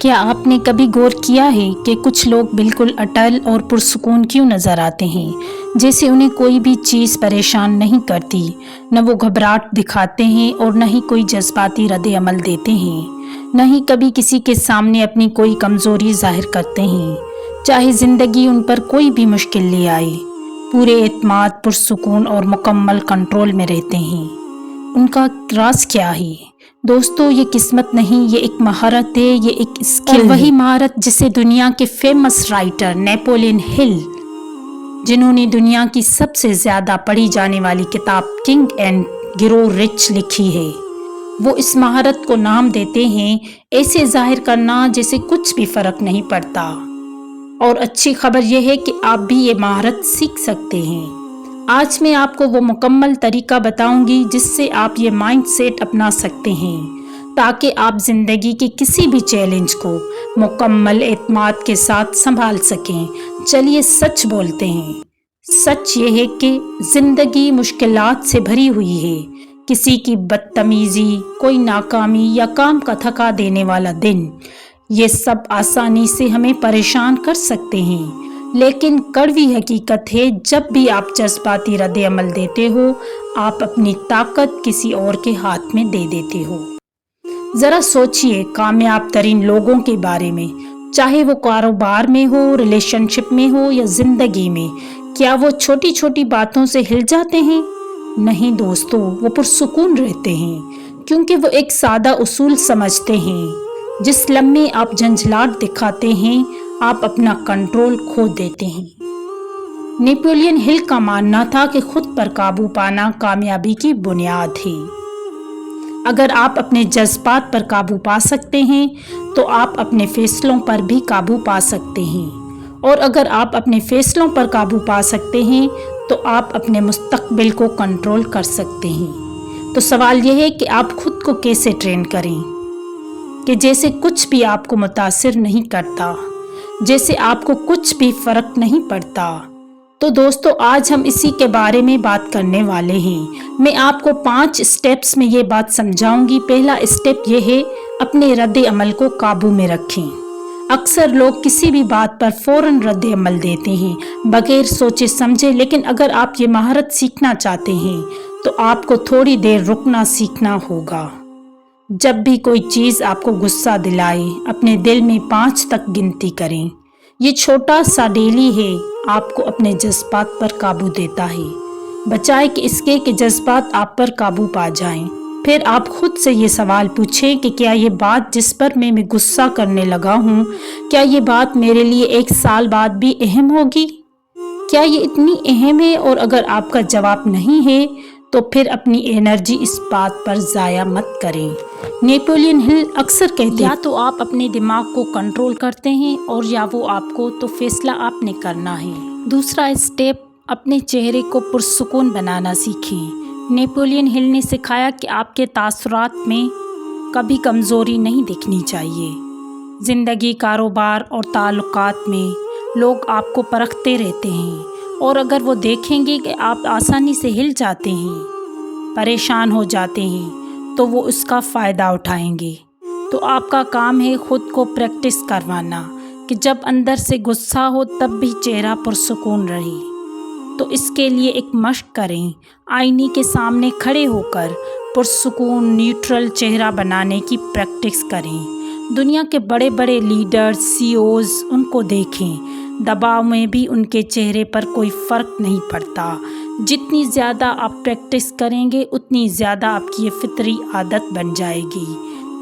کیا آپ نے کبھی غور کیا ہے کہ کچھ لوگ بالکل اٹل اور پرسکون کیوں نظر آتے ہیں، جیسے انہیں کوئی بھی چیز پریشان نہیں کرتی، نہ وہ گھبراہٹ دکھاتے ہیں اور نہ ہی کوئی جذباتی رد عمل دیتے ہیں، نہ ہی کبھی کسی کے سامنے اپنی کوئی کمزوری ظاہر کرتے ہیں، چاہے زندگی ان پر کوئی بھی مشکل لے آئے، پورے اعتماد، پرسکون اور مکمل کنٹرول میں رہتے ہیں۔ ان کا راز کیا ہے؟ دوستو، یہ قسمت نہیں، یہ ایک مہارت ہے، یہ ایک اسکل ہے، وہی مہارت جسے دنیا کے فیمس رائٹر نیپولین ہل، جنہوں نے دنیا کی سب سے زیادہ پڑھی جانے والی کتاب تھنک اینڈ گرو رچ لکھی ہے، وہ اس مہارت کو نام دیتے ہیں ایسے ظاہر کرنا جیسے کچھ بھی فرق نہیں پڑتا۔ اور اچھی خبر یہ ہے کہ آپ بھی یہ مہارت سیکھ سکتے ہیں۔ آج میں آپ کو وہ مکمل طریقہ بتاؤں گی جس سے آپ یہ مائنڈ سیٹ اپنا سکتے ہیں تاکہ آپ زندگی کے کسی بھی چیلنج کو مکمل اعتماد کے ساتھ سنبھال سکیں۔ چلیے سچ بولتے ہیں۔ سچ یہ ہے کہ زندگی مشکلات سے بھری ہوئی ہے۔ کسی کی بدتمیزی، کوئی ناکامی یا کام کا تھکا دینے والا دن، یہ سب آسانی سے ہمیں پریشان کر سکتے ہیں، لیکن کڑوی حقیقت ہے جب بھی آپ جذباتی رد عمل دیتے ہو، آپ اپنی طاقت کسی اور کے ہاتھ میں دے دیتے ہو۔ ذرا سوچئے کامیاب ترین لوگوں کے بارے میں، چاہے وہ کاروبار میں ہو، ریلیشن شپ میں ہو یا زندگی میں، کیا وہ چھوٹی چھوٹی باتوں سے ہل جاتے ہیں؟ نہیں دوستو، وہ پرسکون رہتے ہیں، کیونکہ وہ ایک سادہ اصول سمجھتے ہیں، جس لمحے آپ جھنجھلاہٹ دکھاتے ہیں، آپ اپنا کنٹرول کھو دیتے ہیں۔ نیپولین ہل کا ماننا تھا کہ خود پر قابو پانا کامیابی کی بنیاد ہے۔ اگر آپ اپنے جذبات پر قابو پا سکتے ہیں تو آپ اپنے فیصلوں پر بھی قابو پا سکتے ہیں، اور اگر آپ اپنے فیصلوں پر قابو پا سکتے ہیں تو آپ اپنے مستقبل کو کنٹرول کر سکتے ہیں۔ تو سوال یہ ہے کہ آپ خود کو کیسے ٹرین کریں کہ جیسے کچھ بھی آپ کو متاثر نہیں کرتا، جیسے آپ کو کچھ بھی فرق نہیں پڑتا۔ تو دوستو، آج ہم اسی کے بارے میں بات کرنے والے ہیں۔ میں آپ کو 5 اسٹیپس میں یہ بات سمجھاؤں گی۔ پہلا اسٹیپ یہ ہے، اپنے رد عمل کو قابو میں رکھیں۔ اکثر لوگ کسی بھی بات پر فوراً رد عمل دیتے ہیں، بغیر سوچے سمجھے، لیکن اگر آپ یہ مہارت سیکھنا چاہتے ہیں تو آپ کو تھوڑی دیر رکنا سیکھنا ہوگا۔ جب بھی کوئی چیز آپ کو غصہ دلائے، اپنے دل میں 5 تک گنتی کریں۔ یہ چھوٹا سا ڈیلی ہے، آپ کو اپنے جذبات پر قابو دیتا ہے، بجائے کہ اس کے کہ جذبات آپ پر قابو پا جائیں۔ پھر آپ خود سے یہ سوال پوچھیں کہ کیا یہ بات جس پر میں غصہ کرنے لگا ہوں، کیا یہ بات میرے لیے 1 سال بعد بھی اہم ہوگی؟ کیا یہ اتنی اہم ہے؟ اور اگر آپ کا جواب نہیں ہے تو پھر اپنی انرجی اس بات پر ضائع مت کریں۔ نیپولین ہل اکثر کہتے ہیں، یا تو آپ اپنے دماغ کو کنٹرول کرتے ہیں اور یا وہ آپ کو، تو فیصلہ آپ نے کرنا ہے۔ دوسرا اسٹیپ، اپنے چہرے کو پرسکون بنانا سیکھیں۔ نیپولین ہل نے سکھایا کہ آپ کے تاثرات میں کبھی کمزوری نہیں دکھنی چاہیے۔ زندگی، کاروبار اور تعلقات میں لوگ آپ کو پرکھتے رہتے ہیں، اور اگر وہ دیکھیں گے کہ آپ آسانی سے ہل جاتے ہیں، پریشان ہو جاتے ہیں، تو وہ اس کا فائدہ اٹھائیں گے۔ تو آپ کا کام ہے خود کو پریکٹس کروانا کہ جب اندر سے غصہ ہو تب بھی چہرہ پرسکون رہے۔ تو اس کے لیے ایک مشق کریں، آئینے کے سامنے کھڑے ہو کر پرسکون نیوٹرل چہرہ بنانے کی پریکٹس کریں۔ دنیا کے بڑے بڑے لیڈرز، CEOs، ان کو دیکھیں، دباؤ میں بھی ان کے چہرے پر کوئی فرق نہیں پڑتا۔ جتنی زیادہ آپ پریکٹس کریں گے اتنی زیادہ آپ کی یہ فطری عادت بن جائے گی۔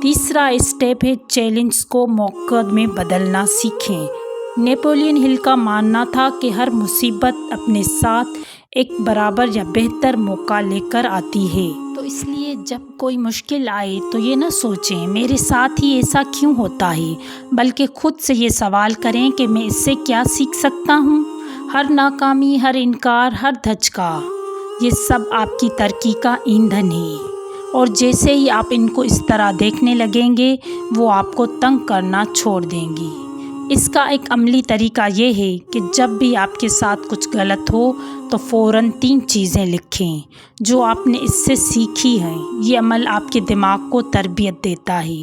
تیسرا اسٹیپ ہے، چیلنج کو موقع میں بدلنا سیکھیں۔ نیپولین ہل کا ماننا تھا کہ ہر مصیبت اپنے ساتھ ایک برابر یا بہتر موقع لے کر آتی ہے۔ تو اس لیے جب کوئی مشکل آئے تو یہ نہ سوچیں میرے ساتھ ہی ایسا کیوں ہوتا ہے، بلکہ خود سے یہ سوال کریں کہ میں اس سے کیا سیکھ سکتا ہوں۔ ہر ناکامی، ہر انکار، ہر دھچکا، یہ سب آپ کی ترقی کا ایندھن ہے، اور جیسے ہی آپ ان کو اس طرح دیکھنے لگیں گے، وہ آپ کو تنگ کرنا چھوڑ دیں گی۔ اس کا ایک عملی طریقہ یہ ہے کہ جب بھی آپ کے ساتھ کچھ غلط ہو تو فوراً 3 چیزیں لکھیں جو آپ نے اس سے سیکھی ہیں۔ یہ عمل آپ کے دماغ کو تربیت دیتا ہے